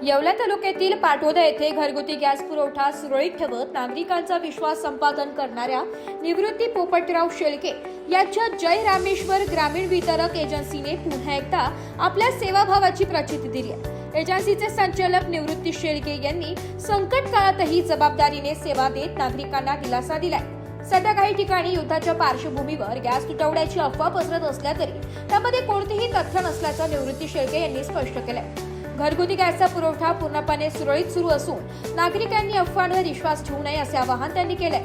येवला तालुक्यातील पाटोदा येथे घरगुती गॅस पुरवठा सुरळीत ठेवत नागरिकांचा विश्वास संपादन करणाऱ्या निवृत्ती पोपटराव शेळके यांच्या जय रामेश्वर ग्रामीण वितरक एजन्सीने पुन्हा एकदा आपल्या सेवाभावाची प्रचिती दिली आहे। एजन्सीचे संचालक निवृत्ती शेळके यांनी संकट काळातही जबाबदारीने सेवा देत नागरिकांना दिलासा दिलाय। सध्या काही ठिकाणी युद्धाच्या पार्श्वभूमीवर गॅस तुटवड्याची अफवा पसरत असल्या तरी त्यामध्ये कोणतेही तथ्य नसल्याचं निवृत्ती शेळके यांनी स्पष्ट केलंय। घरगुती गॅसचा पुरवठा पूर्णपणे सुरळीत सुरू असून नागरिकांनी अफवांवर विश्वास ठेवू नये असे आवाहन त्यांनी केले।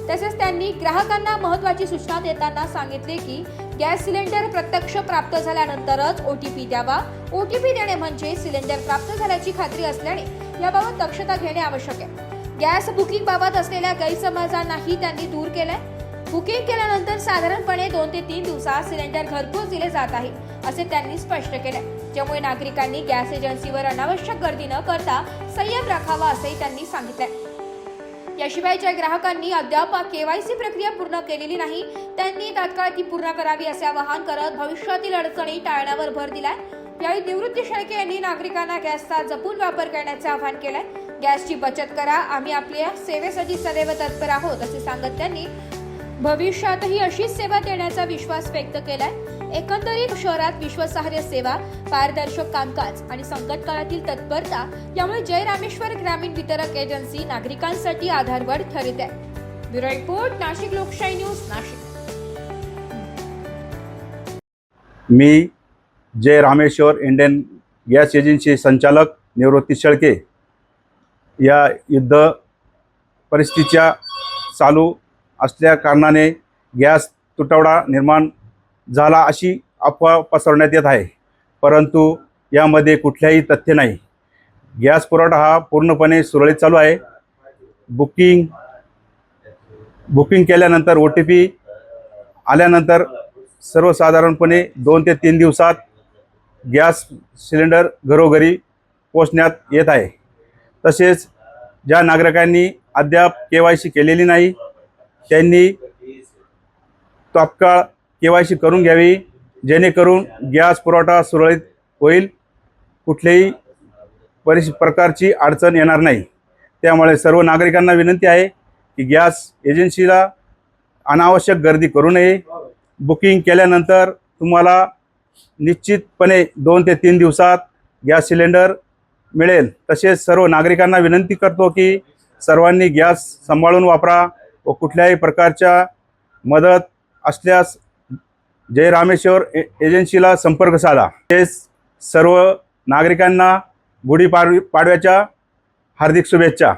तसेच त्यांनी ग्राहकांना महत्त्वाची सूचना देताना सांगितले की गॅस सिलेंडर प्रत्यक्ष प्राप्त झाल्यानंतरच ओटीपी द्यावा। ओटीपी देणे म्हणजे सिलेंडर प्राप्त झाल्याची खात्री असल्याने याबाबत दक्षता घेणे आवश्यक आहे। गॅस बुकिंग बाबत असलेल्या गैरसमजांनाही त्यांनी दूर केलाय। बुकिंग केल्यानंतर साधारणपणे 2 ते 3 दिवसात सिलेंडर घरपोच दिले जात आहे असे त्यांनी स्पष्ट केले, ज्यामुळे नागरिकांनी गॅस एजन्सीवर अनावश्यक गर्दी न करता संयम राखावा असेही त्यांनी सांगितले। याशिवाय ज्या ग्राहकांनी अद्याप केवायसी प्रक्रिया पूर्ण केलेली नाही त्यांनी तात्काळ ती पूर्ण करावी असे आवाहन करत भविष्यातील अडचणी टाळण्यावर भर दिलाय। यावेळी निवृत्ती शेळके यांनी नागरिकांना गॅसचा जपून वापर करण्याचे आवाहन केलंय। गॅसची बचत करा, आम्ही आपल्या सेवेसाठी सदैव तत्पर आहोत असे सांगत त्यांनी भविष्यातही अशीच सेवा देण्याचा विश्वास व्यक्त केलाय। एकंदरीत शहरात विश्वासार्ह सेवा, पारदर्शक कामकाज आणि संकट काळातील तत्परता यामुळे जय रामेश्वर ग्रामीण वितरक एजन्सी नागरिकांसाठी आधारवड ठरत आहे। ब्युरो रिपोर्ट, नाशिक लोकशाही न्यूज, नाशिक। मी जय रामेश्वर इंडियन गॅस एजन्सी संचालक निवृत्ती शेळके या युद्ध परिस्थितीच्या चालू असल्या कारणाने गॅस तुटवडा निर्माण झाला अशी अफवा पसरवण्यात येत आहे, परंतु यामध्ये कुठल्याही तथ्य नाही। गॅस पुरवठा हा पूर्णपणे सुरळीत चालू आहे। बुकिंग केल्यानंतर OTP आल्यानंतर सर्वसाधारणपणे 2 ते 3 दिवसात गॅस सिलेंडर घरोघरी पोहोचण्यात येत आहे। तसेच ज्या नागरिकांनी अद्याप KYC केलेली नाही त्यांनी तात्काळ KYC करून घ्यावी, जेणेकरून गॅस पुरवठा सुरळीत होईल, कुठल्याही प्रकारची अडचण येणार नाही। त्यामुळे सर्व नागरिकांना विनंती आहे की गॅस एजन्सीला अनावश्यक गर्दी करू नये। बुकिंग केल्यानंतर तुम्हाला निश्चितपणे 2 ते 3 दिवसात गॅस सिलेंडर मिळेल। तसेच सर्व नागरिकांना विनंती करतो की सर्वांनी गॅस सांभाळून वापरा व कुठल्याही प्रकारच्या मदत असल्यास जय रामेश्वर एजन्सीला संपर्क साधा। तसेच सर्व नागरिकांना गुढीपाडव्याच्या हार्दिक शुभेच्छा।